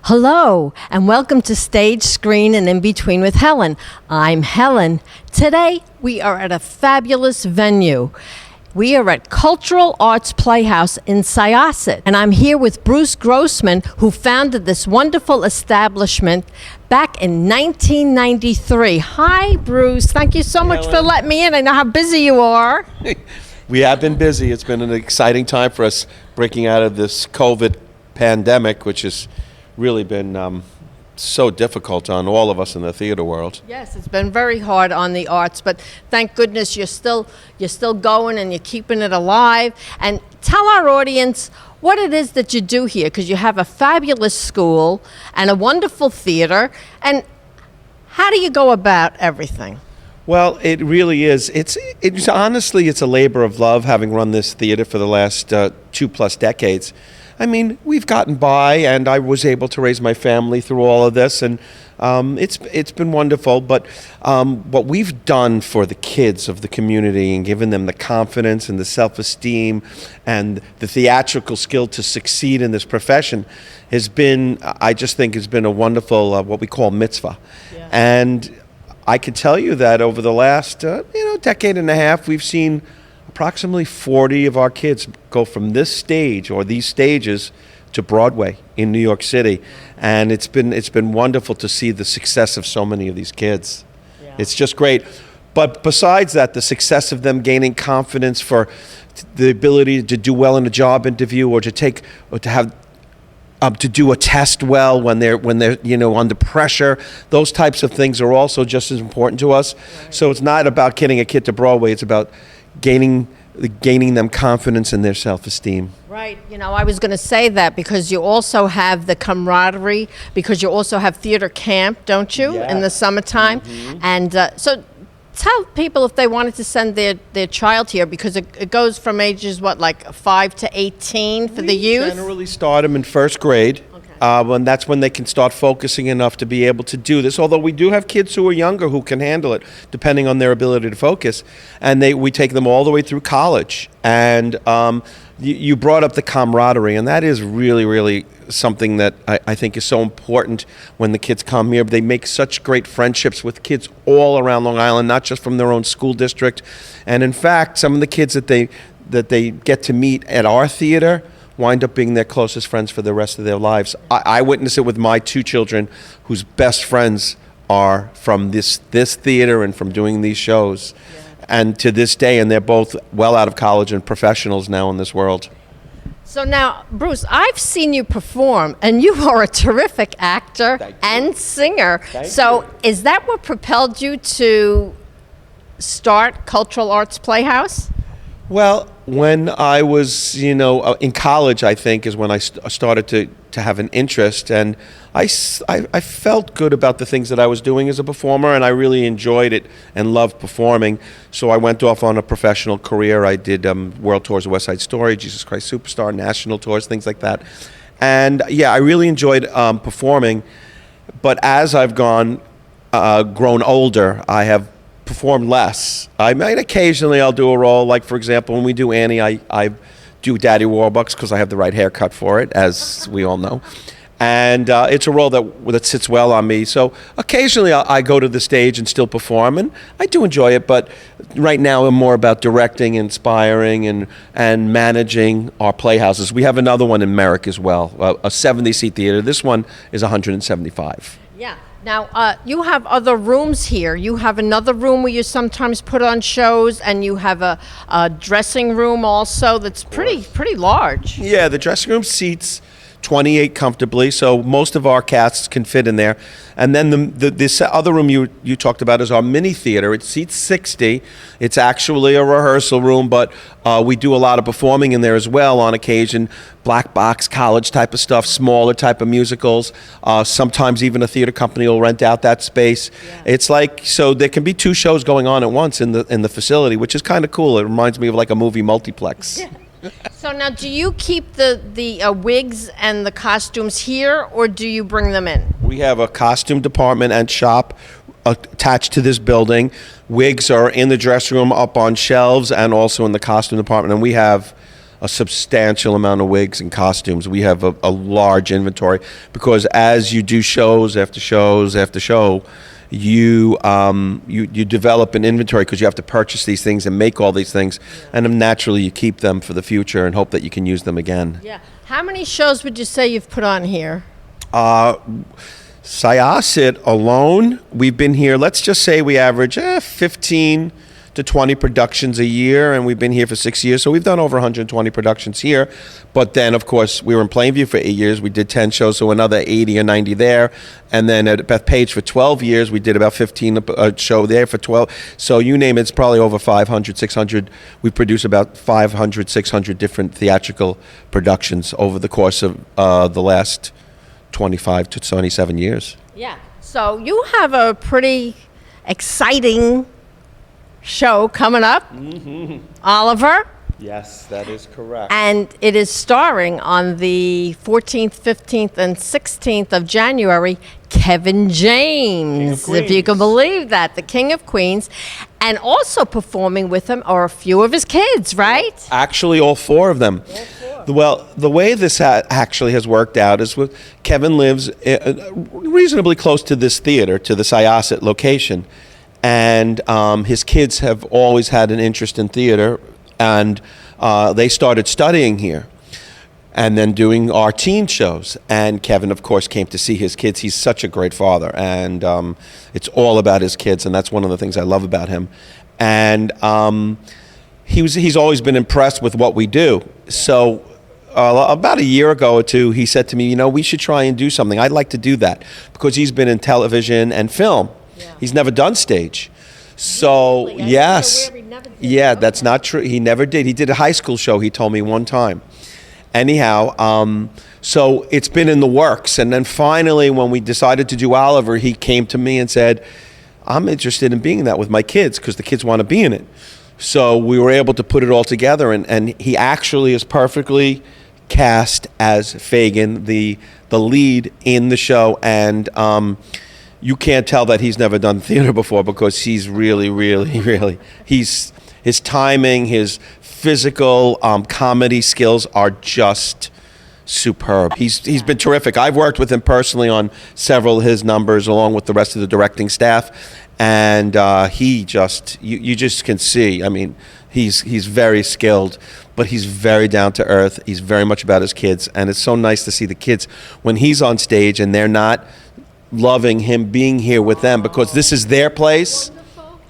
Hello, and welcome to Stage, Screen, and In Between with Helen. I'm Helen. Today, we are at a fabulous venue. We are at Cultural Arts Playhouse in Syosset, and I'm here with Bruce Grossman, who founded this wonderful establishment back in 1993. Hi, Bruce. Thank you so much for letting me in. I know how busy you are. We have been busy. It's been an exciting time for us breaking out of this COVID pandemic, which has really been so difficult on all of us in the theater world. Yes, it's been very hard on the arts, but thank goodness you're still going and you're keeping it alive. And tell our audience what it is that you do here, because you have a fabulous school and a wonderful theater. And how do you go about everything? Well, it really is. It's honestly, it's a labor of love, having run this theater for the last 2+ decades. I mean, we've gotten by, and I was able to raise my family through all of this, and it's been wonderful. But what we've done for the kids of the community and given them the confidence and the self-esteem and the theatrical skill to succeed in this profession has been, I just think, has been a wonderful what we call mitzvah. Yeah. And I can tell you that over the last decade and a half, we've seen approximately 40 of our kids go from this stage or these stages to Broadway in New York City, and it's been wonderful to see the success of so many of these kids. Yeah. It's just great. But besides that, the success of them gaining confidence for the ability to do well in a job interview, or to do a test well when they're under pressure. Those types of things are also just as important to us. Right. So it's not about getting a kid to Broadway. It's about gaining them confidence in their self-esteem. Right. I was going to say that because you also have the camaraderie, because you also have theater camp, don't you, in the summertime? Mm-hmm. And so tell people if they wanted to send their child here, because it goes from ages, like 5 to 18 for the youth? We generally start them in first grade. And that's when they can start focusing enough to be able to do this. Although we do have kids who are younger who can handle it, depending on their ability to focus. And we take them all the way through college. And you brought up the camaraderie, and that is really, really something that I think is so important when the kids come here. They make such great friendships with kids all around Long Island, not just from their own school district. And in fact, some of the kids that they get to meet at our theater wind up being their closest friends for the rest of their lives. I witness it with my 2 children, whose best friends are from this theater and from doing these shows. Yeah. And to this day, and they're both well out of college and professionals now in this world. So now, Bruce, I've seen you perform, and you are a terrific actor and singer. So is that what propelled you to start Cultural Arts Playhouse? Well, when I was, in college, I think, is when I started to have an interest, and I felt good about the things that I was doing as a performer, and I really enjoyed it and loved performing. So I went off on a professional career. I did world tours of West Side Story, Jesus Christ Superstar, national tours, things like that. And yeah, I really enjoyed performing. But as I've grown older, I have perform less. I might occasionally I'll do a role, like for example when we do Annie, I do Daddy Warbucks because I have the right haircut for it, as we all know, and it's a role that sits well on me. So occasionally I go to the stage and still perform, and I do enjoy it. But right now I'm more about directing, inspiring, and managing our playhouses. We have another one in Merrick as well, a 70-seat theater. This one is 175. Yeah. Now, you have other rooms here. You have another room where you sometimes put on shows, and you have a dressing room also that's pretty large. Yeah, the dressing room seats 28 comfortably, so most of our casts can fit in there. And then this other room you talked about is our mini theater. It seats 60. It's actually a rehearsal room, but we do a lot of performing in there as well on occasion. Black box, college type of stuff, smaller type of musicals. Sometimes even a theater company will rent out that space. Yeah. It's like, so there can be 2 shows going on at once in the facility, which is kind of cool. It reminds me of like a movie multiplex. Yeah. So now, do you keep the wigs and the costumes here, or do you bring them in? We have a costume department and shop attached to this building. Wigs are in the dressing room up on shelves and also in the costume department. And we have a substantial amount of wigs and costumes. We have a large inventory because as you do shows after shows after show, you develop an inventory because you have to purchase these things and make all these things, and then naturally you keep them for the future and hope that you can use them again. Yeah. How many shows would you say you've put on here? Syosset alone, we've been here, let's just say we average 15 to 20 productions a year, and we've been here for 6 years, so we've done over 120 productions here. But then, of course, we were in Plainview for 8 years. We did 10 shows, so another 80 or 90 there. And then at Bethpage for 12 years, we did about 15 a show there for 12. So you name it, it's probably over 500, 600. We produce about 500, 600 different theatrical productions over the course of the last 25 to 27 years. Yeah. So you have a pretty exciting show coming up, Oliver. Yes, that is correct. And it is starring on the 14th, 15th, and 16th of January, Kevin James, if you can believe that, the King of Queens. And also performing with him are a few of his kids, right? Actually, all four of them. Well, the way this actually has worked out is with Kevin lives reasonably close to this theater, to the Syosset location. And his kids have always had an interest in theater, and they started studying here and then doing our teen shows. And Kevin, of course, came to see his kids. He's such a great father, and it's all about his kids, and that's one of the things I love about him. And he's always been impressed with what we do. So about a year ago or two, he said to me, we should try and do something. I'd like to do that, because he's been in television and film. Yeah. He's never done stage. So, really? Yes. Yeah, that's not true. He never did. He did a high school show, he told me one time. Anyhow, so it's been in the works. And then finally, when we decided to do Oliver, he came to me and said, I'm interested in being in that with my kids, because the kids want to be in it. So we were able to put it all together, and he actually is perfectly cast as Fagin, the lead in the show. And you can't tell that he's never done theater before, because he's really, his timing, his physical comedy skills are just superb. He's been terrific. I've worked with him personally on several of his numbers, along with the rest of the directing staff, and he just, you just can see, I mean, he's very skilled, but he's very down to earth. He's very much about his kids, and it's so nice to see the kids when he's on stage and they're not loving him being here with them, because this is their place.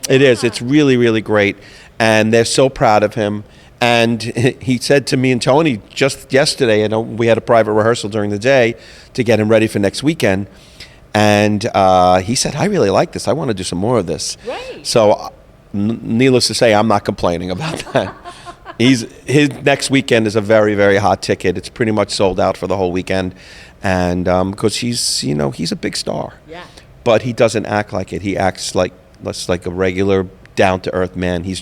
It is. It's really great, and they're so proud of him. And he said to me and Tony just yesterday, we had a private rehearsal during the day to get him ready for next weekend, and he said, I really like this. I want to do some more of this. Right. So needless to say, I'm not complaining about that. His next weekend is a very hot ticket. It's pretty much sold out for the whole weekend. And because he's a big star. Yeah. But he doesn't act like it. He acts like a regular, down-to-earth man. He's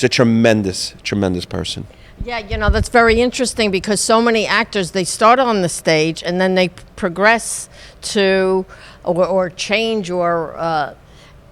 a tremendous person. Yeah, that's very interesting, because so many actors, they start on the stage and then they progress to or change or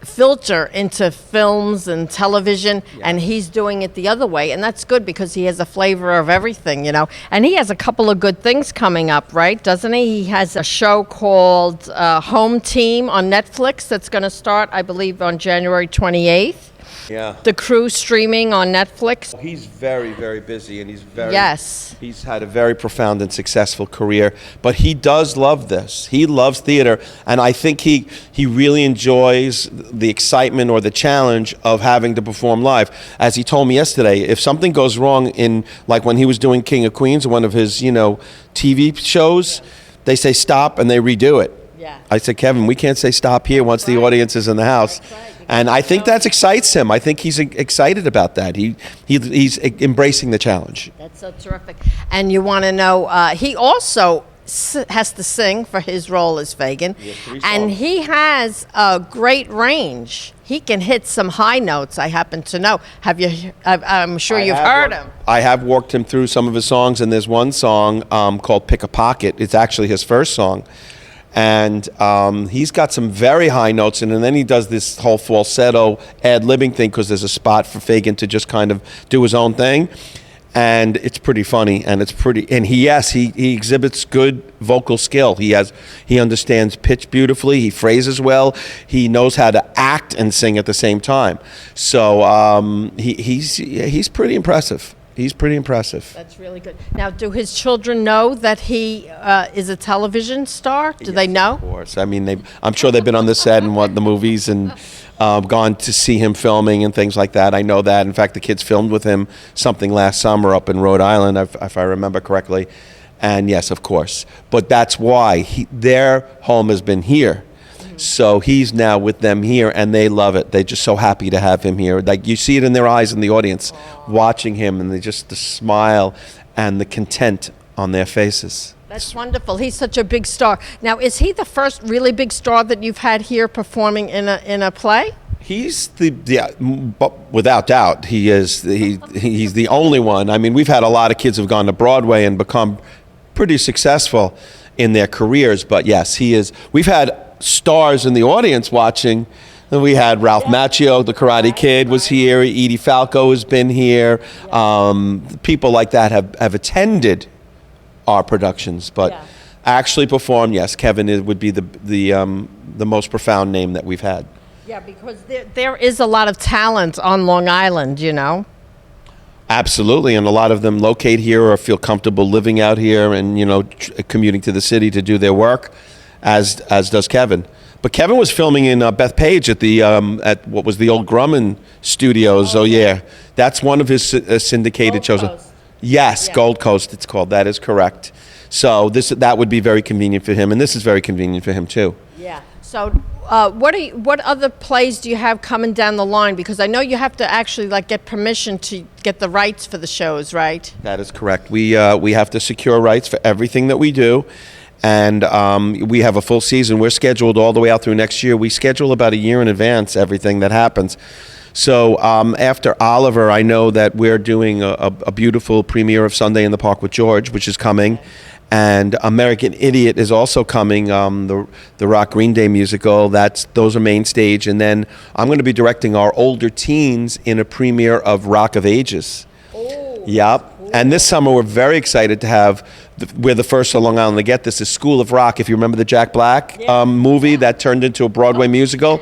filter into films and television, and he's doing it the other way, and that's good, because he has a flavor of everything, and he has a couple of good things coming up, right, doesn't he? He has a show called Home Team on Netflix that's going to start, I believe, on January 28th. Yeah. The Crew streaming on Netflix. He's very busy, and he's had a very profound and successful career, but he does love this. He loves theater, and I think he really enjoys the excitement or the challenge of having to perform live. As he told me yesterday, if something goes wrong in, like when he was doing King of Queens, one of his, TV shows, they say stop and they redo it. Yeah. I said, Kevin, we can't say stop here once the audience is in the house. And I think that excites him. I think he's excited about that. He's embracing the challenge. That's so terrific. And you want to know, he also has to sing for his role as Fagin. And he has a great range. He can hit some high notes, I happen to know. I'm sure you've heard him. I have walked him through some of his songs, and there's one song called Pick a Pocket. It's actually his first song. And he's got some very high notes, and then he does this whole falsetto ad-libbing thing, because there's a spot for Fagin to just kind of do his own thing. and it's pretty funny, and he exhibits good vocal skill. He understands pitch beautifully. He phrases well. He knows how to act and sing at the same time. So he's pretty impressive. He's pretty impressive. That's really good. Now, do his children know that he is a television star? Do they know? Of course. I mean, I'm sure they've been on the set and the movies and gone to see him filming and things like that. I know that. In fact, the kids filmed with him something last summer up in Rhode Island, if I remember correctly. And yes, of course. But that's why their home has been here. So he's now with them here, and they love it. They're just so happy to have him here. Like, you see it in their eyes in the audience, watching him, and the smile and the content on their faces. That's wonderful. He's such a big star. Now, is he the first really big star that you've had here performing in a play? He's but without doubt, he is. He's the only one. I mean, we've had a lot of kids who've gone to Broadway and become pretty successful in their careers, but yes, he is. We've had stars in the audience watching. We had Ralph Macchio, the Karate Kid, was here. Edie Falco has been here. People like that have attended our productions, but actually performed. Yes, Kevin would be the most profound name that we've had. Yeah, because there is a lot of talent on Long Island, you know. Absolutely, and a lot of them locate here or feel comfortable living out here and commuting to the city to do their work. As does Kevin. But Kevin was filming in Bethpage at what was the old Grumman Studios. Oh yeah, that's one of his syndicated shows. Yes, yeah. Gold Coast it's called. That is correct. So that would be very convenient for him, and this is very convenient for him too. Yeah. So what other plays do you have coming down the line? Because I know you have to actually get permission to get the rights for the shows, right? That is correct. We have to secure rights for everything that we do. And we have a full season. We're scheduled all the way out through next year. We schedule about a year in advance everything that happens. So after Oliver, I know that we're doing a beautiful premiere of Sunday in the Park with George, which is coming. And American Idiot is also coming, the Rock Green Day musical. Those are main stage. And then I'm going to be directing our older teens in a premiere of Rock of Ages. Oh. Yep. And this summer, we're very excited to have, we're the first on Long Island to get this, is School of Rock. If you remember the Jack Black movie that turned into a Broadway musical.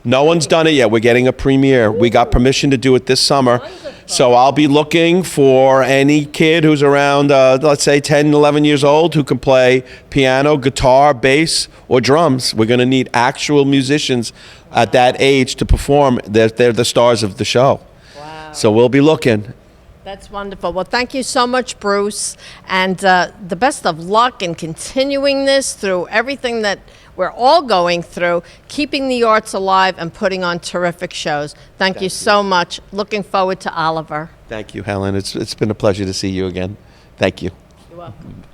No one's done it yet. We're getting a premiere. We got permission to do it this summer. So I'll be looking for any kid who's around, let's say 10, 11 years old who can play piano, guitar, bass, or drums. We're going to need actual musicians at that age to perform. They're the stars of the show. Wow. So we'll be looking. That's wonderful. Well, thank you so much, Bruce, and the best of luck in continuing this through everything that we're all going through, keeping the arts alive and putting on terrific shows. Thank you so much. Looking forward to Oliver. Thank you, Helen. It's been a pleasure to see you again. Thank you. You're welcome.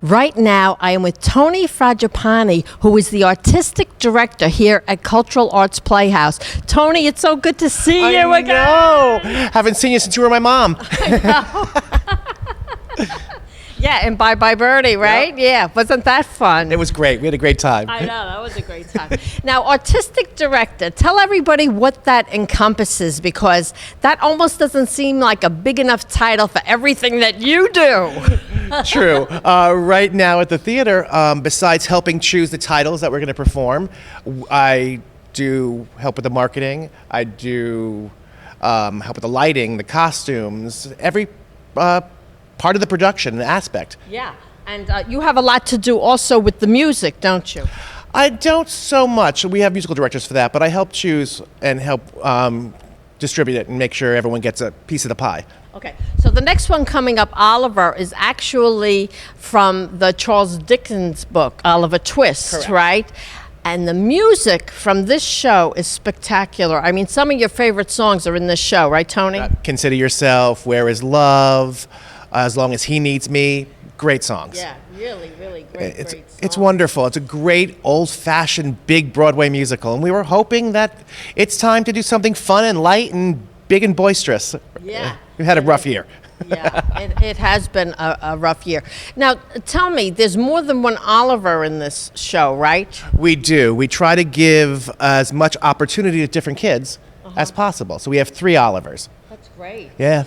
Right now, I am with Tony Frangipane, who is the artistic director here at Cultural Arts Playhouse. Tony, it's so good to see you again. I know. Haven't seen you since you were my mom. I know. Yeah, and Bye Bye Birdie, right? Yep. Yeah, wasn't that fun? It was great. We had a great time. I know, that was a great time. Now, artistic director, tell everybody what that encompasses, because that almost doesn't seem like a big enough title for everything that you do. True. Right now at the theater, besides helping choose the titles that we're going to perform, I do help with the marketing. I do help with the lighting, the costumes, every part of the production aspect. Yeah, and you have a lot to do also with the music, don't you? I don't so much. We have musical directors for that, but I help choose and help distribute it and make sure everyone gets a piece of the pie. Okay, so the next one coming up, Oliver, is actually from the Charles Dickens book, Oliver Twist, correct, right? And the music from this show is spectacular. I mean, some of your favorite songs are in this show, right, Tony? Consider Yourself, Where Is Love, As Long As He Needs Me. Great songs. Yeah, really, really great songs. It's wonderful. It's a great old-fashioned big Broadway musical, and we were hoping that it's time to do something fun and light and big and boisterous. Yeah. We've had a rough year. Yeah, it has been a rough year. Now, tell me, there's more than one Oliver in this show, right? We do. We try to give as much opportunity to different kids as possible. So we have 3 Olivers. That's great. Yeah.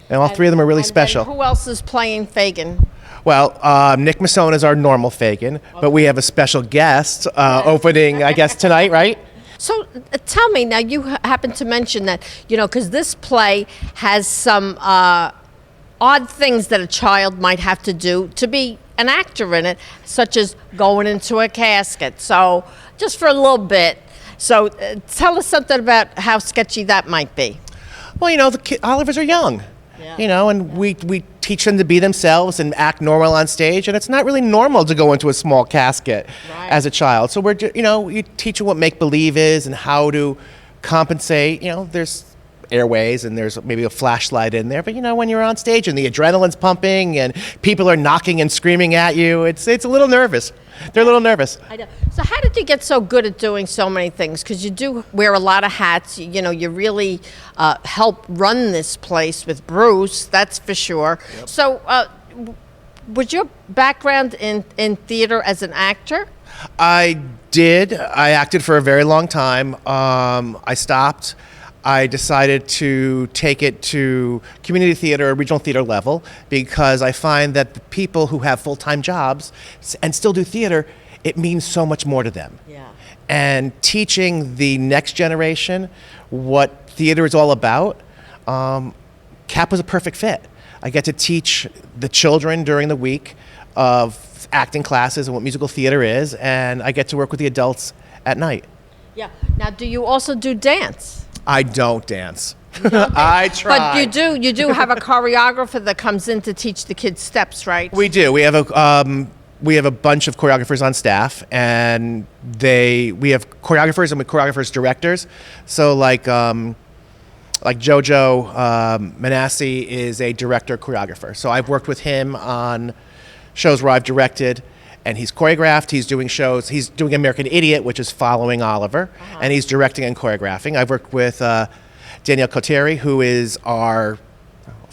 And all 3 of them are really And special. who else is playing Fagin? Well, Nick Masson is our normal Fagin, but we have a special guest opening, I guess, tonight, right? So tell me, now you happen to mention that, because this play has some odd things that a child might have to do to be an actor in it, such as going into a casket. So just for a little bit. So tell us something about how sketchy that might be. Well, the Olivers are young, and we teach them to be themselves and act normal on stage, and it's not really normal to go into a small casket as a child. So you teach them what make-believe is and how to compensate. There's airways and there's maybe a flashlight in there, but when you're on stage and the adrenaline's pumping and people are knocking and screaming at you, it's a little nervous. They're a little nervous. I know. So how did you get so good at doing so many things? Because you do wear a lot of hats. You really help run this place with Bruce, that's for sure. Yep. So was your background in theater as an actor? I did. I acted for a very long time. I stopped. I decided to take it to community theater, regional theater level, because I find that the people who have full-time jobs and still do theater, it means so much more to them. Yeah. And teaching the next generation what theater is all about, CAP was a perfect fit. I get to teach the children during the week of acting classes and what musical theater is, and I get to work with the adults at night. Yeah. Now, do you also do dance? I don't dance. I try. But you do have a choreographer that comes in to teach the kids steps, right? We do. We have a bunch of choreographers on staff, and we have choreographers and choreographers directors. So like Jojo Manassi is a director choreographer. So I've worked with him on shows where I've directed. And he's choreographed, he's doing shows, he's doing American Idiot, which is following Oliver, and he's directing and choreographing. I've worked with Danielle Cotieri, who is for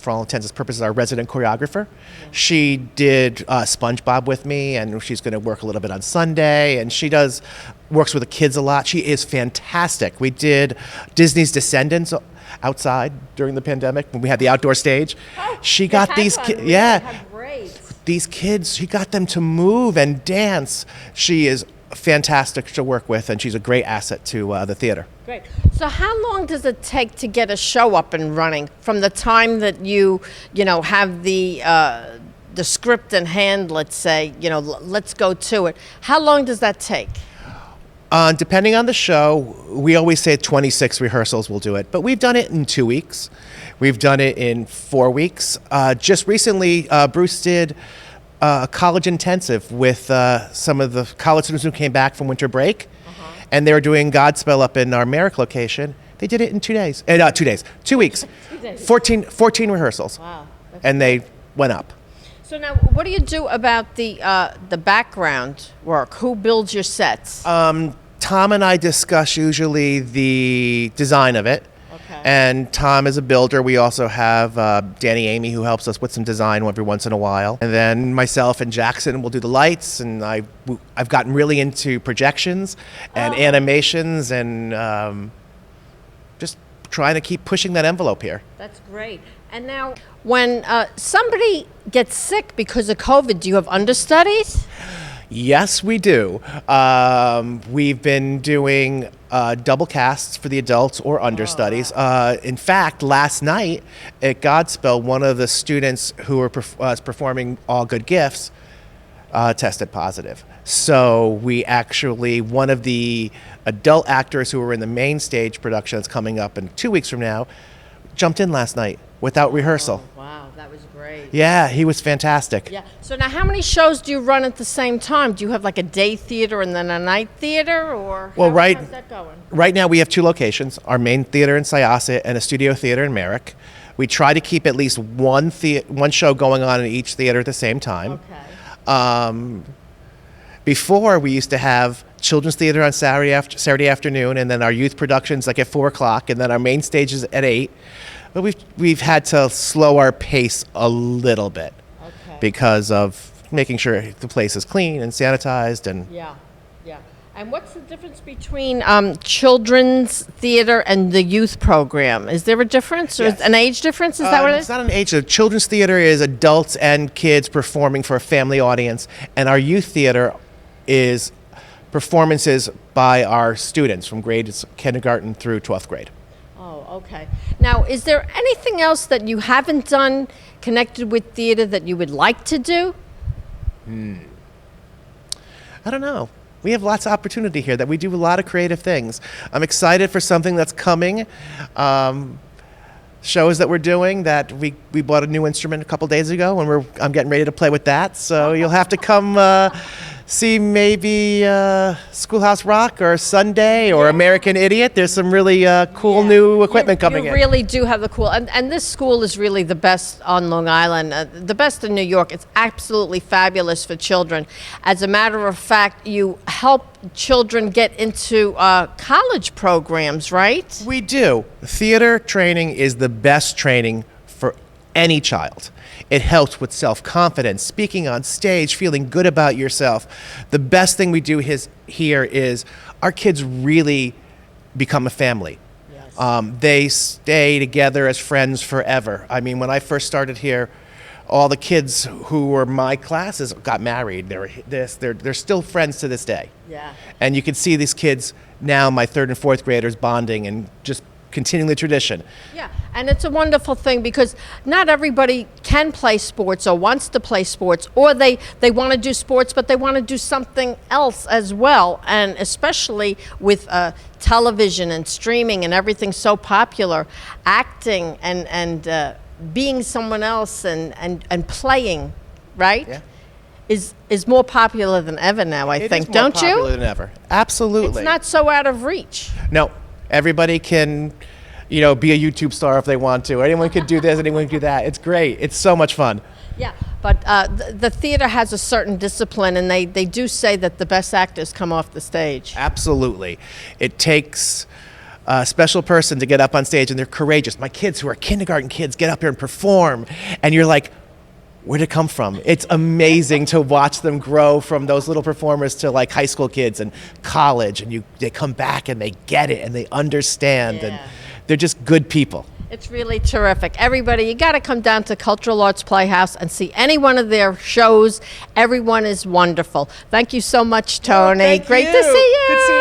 all intents and purposes, our resident choreographer. She did SpongeBob with me, and she's going to work a little bit on Sunday, and she works with the kids a lot. She is fantastic. We did Disney's Descendants outside during the pandemic when we had the outdoor stage. She got these kids, these kids, she got them to move and dance. She is fantastic to work with, and she's a great asset to the theater. Great. So how long does it take to get a show up and running from the time that you have the script in hand, let's say, let's go to it? How long does that take? Depending on the show, we always say 26 rehearsals will do it, but we've done it in 2 weeks. We've done it in 4 weeks. Just recently, Bruce did a college intensive with some of the college students who came back from winter break, and they were doing Godspell up in our Merrick location. They did it in 2 days. 2 weeks. 2 days. 14 rehearsals. Wow. And they went up. So now, what do you do about the background work? Who builds your sets? Tom and I discuss usually the design of it. Okay. And Tom is a builder. We also have Danny Amy, who helps us with some design every once in a while. And then myself and Jackson will do the lights. And I've gotten really into projections and animations and just trying to keep pushing that envelope here. That's great. And now, when somebody gets sick because of COVID, do you have understudies? Yes, we do. We've been doing double casts for the adults or understudies. In fact, last night at Godspell, one of the students who was performing All Good Gifts tested positive. So one of the adult actors who were in the main stage production that's coming up in 2 weeks from now, jumped in last night without rehearsal. Wow, that was great. Yeah, he was fantastic. Yeah. So now, how many shows do you run at the same time? Do you have like a day theater and then a night theater, or how's that going? Right now we have 2 locations: our main theater in Syosset and a studio theater in Merrick. We try to keep at least one show going on in each theater at the same time. Okay. Before, we used to have children's theater on Saturday afternoon, and then our youth productions like at 4 o'clock, and then our main stage is at 8. But we've had to slow our pace a little bit because of making sure the place is clean and sanitized and. Yeah. And what's the difference between children's theater and the youth program? Is there a difference, or Yes. an age difference? Is that what it It's is? not an age. Children's theater is adults and kids performing for a family audience, and our youth theater is performances by our students from grades kindergarten through 12th grade. Oh, okay. Now, is there anything else that you haven't done connected with theater that you would like to do? I don't know. We have lots of opportunity here that we do a lot of creative things. I'm excited for something that's coming. Shows that we're doing that we bought a new instrument a couple days ago, and I'm getting ready to play with that. So you'll have to come see maybe Schoolhouse Rock or Sunday or American Idiot. There's some really cool new equipment coming You in. really do have the cool, and this school is really the best on Long Island, the best in New York. It's absolutely fabulous for children. As a matter of fact, you help children get into college programs, right? We do. Theater training is the best training for any child. It helps with self-confidence, speaking on stage, feeling good about yourself. The best thing we do here is our kids really become a family. Yes. They stay together as friends forever. I mean, when I first started here, all the kids who were my classes got married. They're still friends to this day. Yeah. And you can see these kids now, my 3rd and 4th graders, bonding and just continuing the tradition. Yeah, and it's a wonderful thing because not everybody can play sports or wants to play sports, or they want to do sports, but they want to do something else as well. And especially with television and streaming and everything so popular, acting and being someone else and playing, right? Yeah. Is more popular than ever now, I It think, is more don't popular you? than ever. Absolutely. It's not so out of reach. No, everybody can, be a YouTube star if they want to. Anyone can do this, anyone can do that. It's great. It's so much fun. Yeah, but the theater has a certain discipline, and they do say that the best actors come off the stage. Absolutely. It takes a special person to get up on stage, and they're courageous. My kids who are kindergarten kids get up here and perform, and you're like, where'd it come from? It's amazing to watch them grow from those little performers to like high school kids and college, and they come back and they get it and they understand, and they're just good people. It's really terrific. Everybody, you got to come down to Cultural Arts Playhouse and see any one of their shows. Everyone is wonderful. Thank you so much, Tony. Thank Great you. to see you. Good seeing